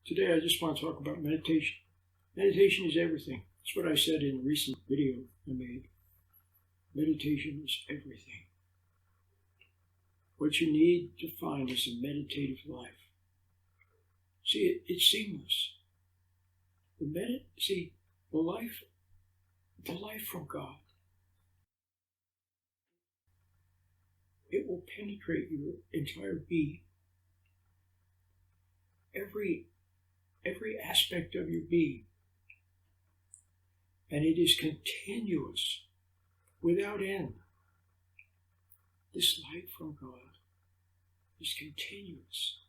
Today I just want to talk about meditation. Meditation is everything. That's what I said in a recent video I made. Meditation is everything. What you need to find is a meditative life. See, it's seamless. The life from God, it will penetrate your entire being. Every aspect of your being. And it is continuous, without end. This light from God is continuous.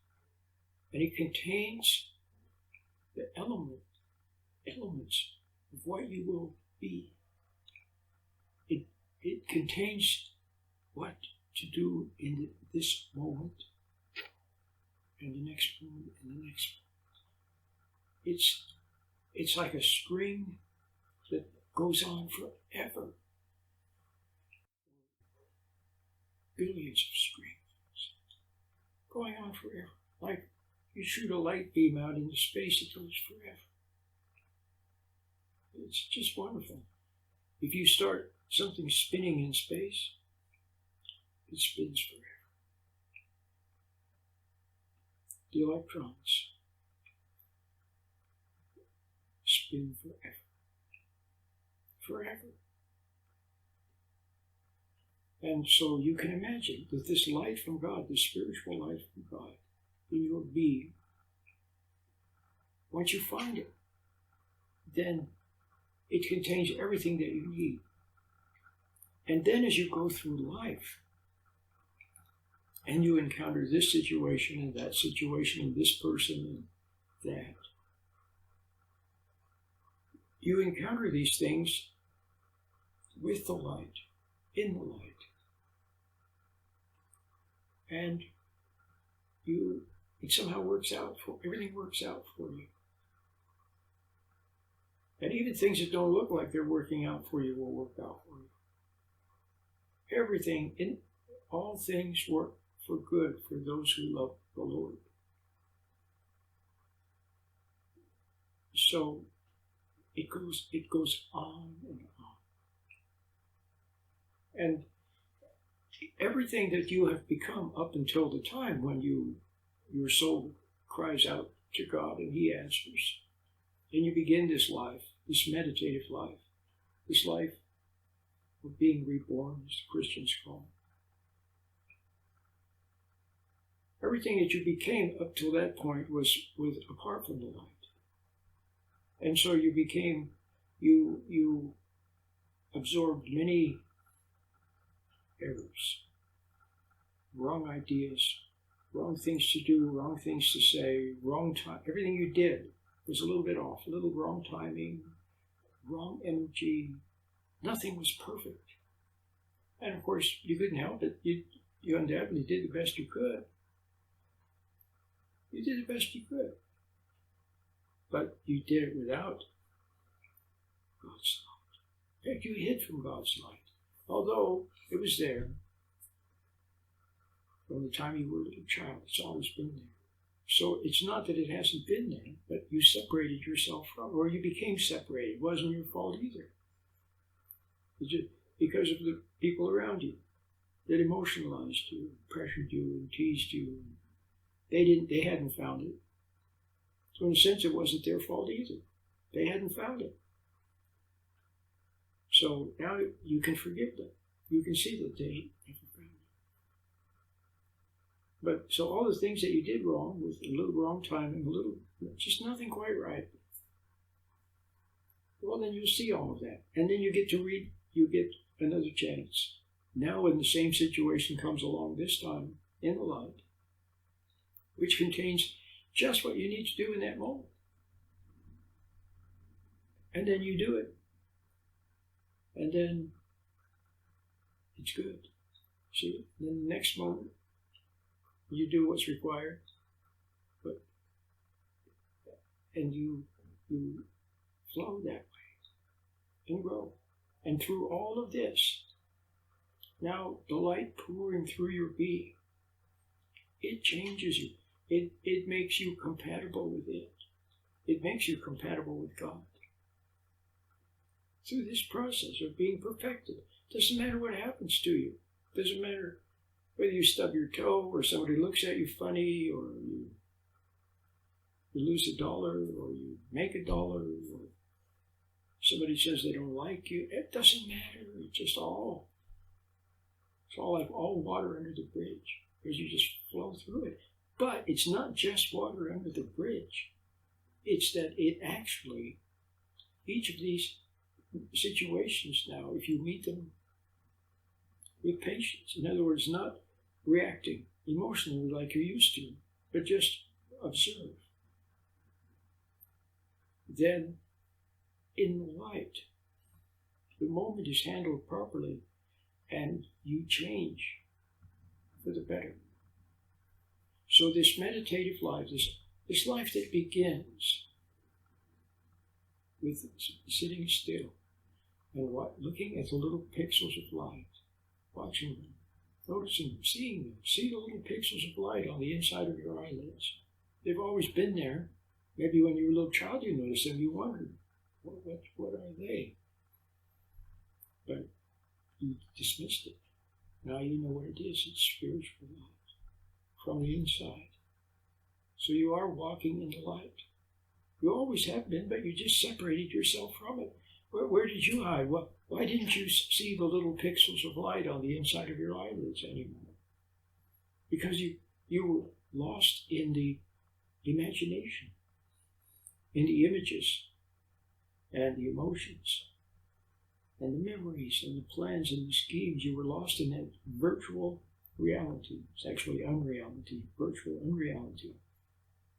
And it contains the elements of what you will be. It contains what to do in this moment, and the next moment, and the next moment. It's like a string that goes on forever. Billions of strings going on forever. Like you shoot a light beam out into space, it goes forever. It's just wonderful. If you start something spinning in space, it spins forever. The electrons spin forever. Forever. And so you can imagine that this light from God, the spiritual light from God in your being, once you find it, then it contains everything that you need. And then as you go through life, and you encounter this situation and that situation and this person and that, you encounter these things with the light, in the light. And it somehow everything works out for you. And even things that don't look like they're working out for you will work out for you. All things work for good for those who love the Lord. So it goes on and on. And everything that you have become up until the time when your soul cries out to God and He answers, and you begin this life, this meditative life, this life of being reborn, as the Christians call it. Everything that you became up till that point was apart from the light. And so you absorbed many errors, wrong ideas, wrong things to do, wrong things to say, wrong time. Everything you did was a little bit off, a little wrong timing, wrong energy. Nothing was perfect. And of course, you couldn't help it. You undoubtedly did the best you could. You did the best you could. But you did it without God's light. In fact, you hid from God's light. Although it was there from the time you were a little child. It's always been there. So it's not that it hasn't been there, but you separated yourself from, or you became separated. It wasn't your fault either. It's just because of the people around you that emotionalized you, pressured you, and teased you. They hadn't found it. So in a sense, it wasn't their fault either. They hadn't found it. So now you can forgive them. You can see that they haven't found it. But so all the things that you did wrong, with a little wrong timing, just nothing quite right. Well, then you'll see all of that. And then you get another chance. Now when the same situation comes along this time in the light, which contains just what you need to do in that moment. And then you do it. And then it's good. See? Then the next moment, you do what's required. And you flow that way and grow. And through all of this, now the light pouring through your being, it changes you. It makes you compatible with it. it makes you compatible with God. Through this process of being perfected. Doesn't matter what happens to you. Doesn't matter whether you stub your toe or somebody looks at you funny or you lose $1 or you make $1 or somebody says they don't like you. It doesn't matter. It's all like all water under the bridge because you just flow through it. But it's not just water under the bridge. It's that it actually, each of these situations now, if you meet them with patience, in other words, not reacting emotionally like you're used to, but just observe, then in the light, the moment is handled properly and you change for the better. So this meditative life, this life that begins with sitting still and looking at the little pixels of light, watching them, noticing them, seeing them. See the little pixels of light on the inside of your eyelids. They've always been there. Maybe when you were a little child you noticed them, you wondered, what are they? But you dismissed it. Now you know what it is. It's spiritual light from the inside. So you are walking in the light. You always have been, but you just separated yourself from it. Where did you hide? Why didn't you see the little pixels of light on the inside of your eyelids anymore? Because you were lost in the imagination, in the images and the emotions and the memories and the plans and the schemes. You were lost in that virtual reality. It's actually unreality, virtual unreality.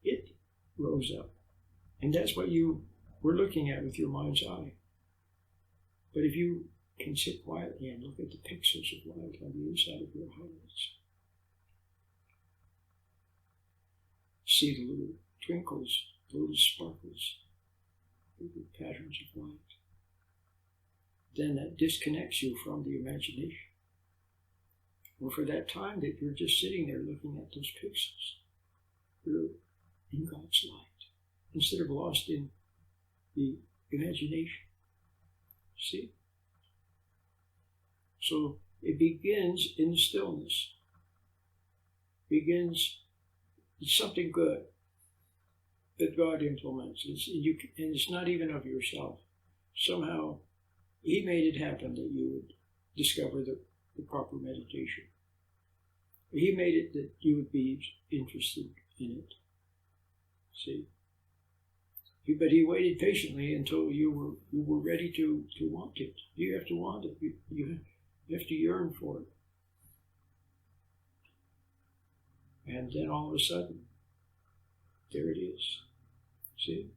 It rose up. And that's what you were looking at with your mind's eye. But if you can sit quietly and look at the pixels of light on the inside of your eyelids, see the little twinkles, the little sparkles, the little patterns of light, then that disconnects you from the imagination. And for that time that you're just sitting there looking at those pixels, you're in God's light, instead of lost in the imagination. See? So it begins in the stillness. It's something good that God implements. And it's not even of yourself. Somehow He made it happen that you would discover the proper meditation. He made it that you would be interested in it. See? But He waited patiently until you were ready to want it. You have to want it. You have to yearn for it. And then all of a sudden, there it is. See?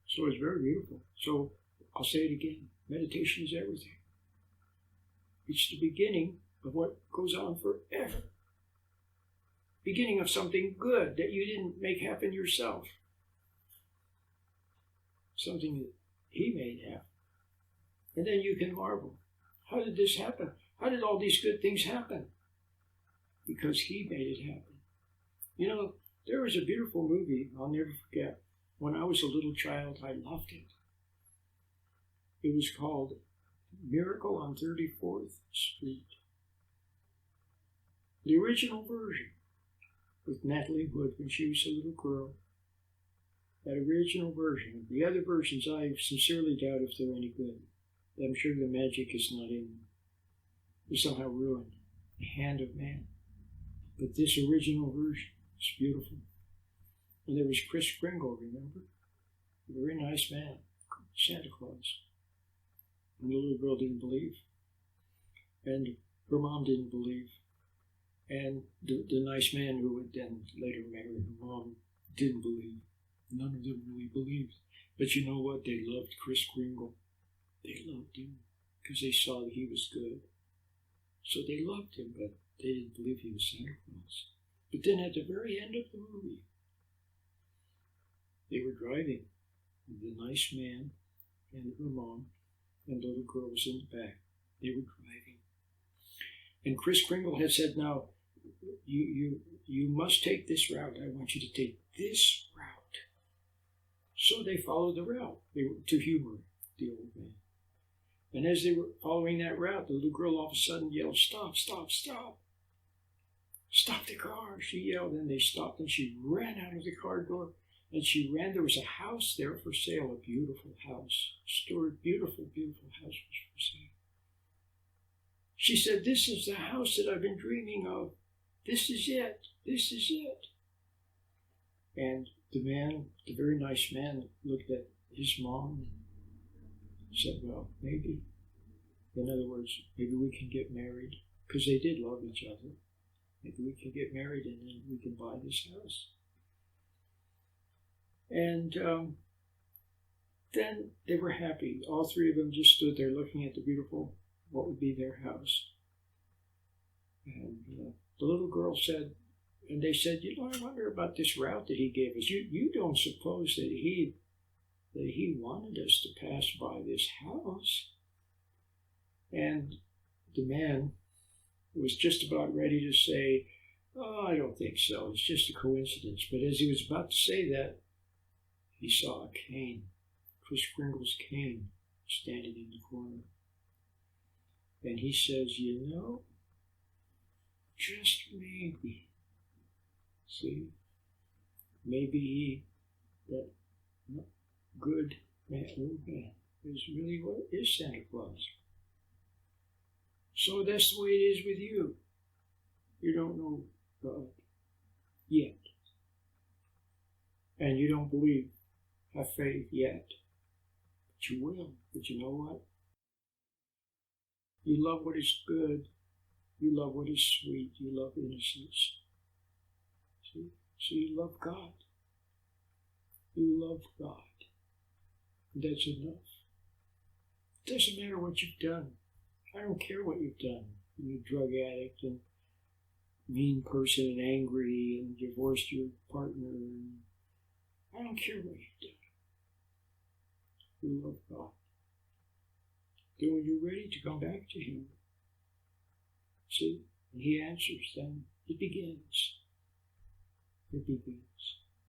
So it's very beautiful. So I'll say it again. Meditation is everything. It's the beginning of what goes on forever. Beginning of something good that you didn't make happen yourself. Something that He made happen. And then you can marvel. How did this happen? How did all these good things happen? Because He made it happen. You know, there was a beautiful movie I'll never forget. When I was a little child, I loved it. It was called Miracle on 34th Street. The original version with Natalie Wood when she was a little girl. That original version. The other versions, I sincerely doubt if they're any good. I'm sure the magic is not in them. They're somehow ruined. The hand of man. But this original version is beautiful. And there was Kris Kringle, remember? A very nice man, Santa Claus. And the little girl didn't believe. And her mom didn't believe. And the nice man who would then later marry her mom didn't believe. None of them really believed. But you know what? They loved Kris Kringle. They loved him because they saw that he was good. So they loved him, but they didn't believe he was Santa Claus. But then at the very end of the movie, they were driving, the nice man and her mom, and the little girl was in the back. They were driving. And Kris Kringle had said, now, you must take this route. I want you to take this route. So they followed the route. They were to humor the old man. And as they were following that route, the little girl all of a sudden yelled, stop, stop, stop. Stop the car, she yelled. And they stopped, and she ran out of the car door. And she ran. There was a house there for sale, a beautiful house. Stuart, beautiful, beautiful house was for sale. She said, this is the house that I've been dreaming of. This is it. This is it. And the man, the very nice man, looked at his mom and said, well, maybe. In other words, maybe we can get married. Because they did love each other. Maybe we can get married and then we can buy this house. And then they were happy. All three of them just stood there looking at the beautiful, what would be their house. And the little girl said, and they said, I wonder about this route that he gave us. You don't suppose that he wanted us to pass by this house? And the man was just about ready to say, oh, I don't think so. It's just a coincidence. But as he was about to say that, he saw a cane, Kris Kringle's cane, standing in the corner. And he says, just maybe, see, maybe that good man, old man, is really what is Santa Claus. So that's the way it is with you. You don't know God yet. And you don't believe, have faith yet. But you will. But you know what? You love what is good. You love what is sweet. You love innocence. See? So you love God. You love God. That's enough. It doesn't matter what you've done. I don't care what you've done. You're a drug addict and mean person and angry and divorced your partner. And I don't care what you've done. You love God. Then when you're ready to come back to Him, see, and He answers, then it begins. It begins.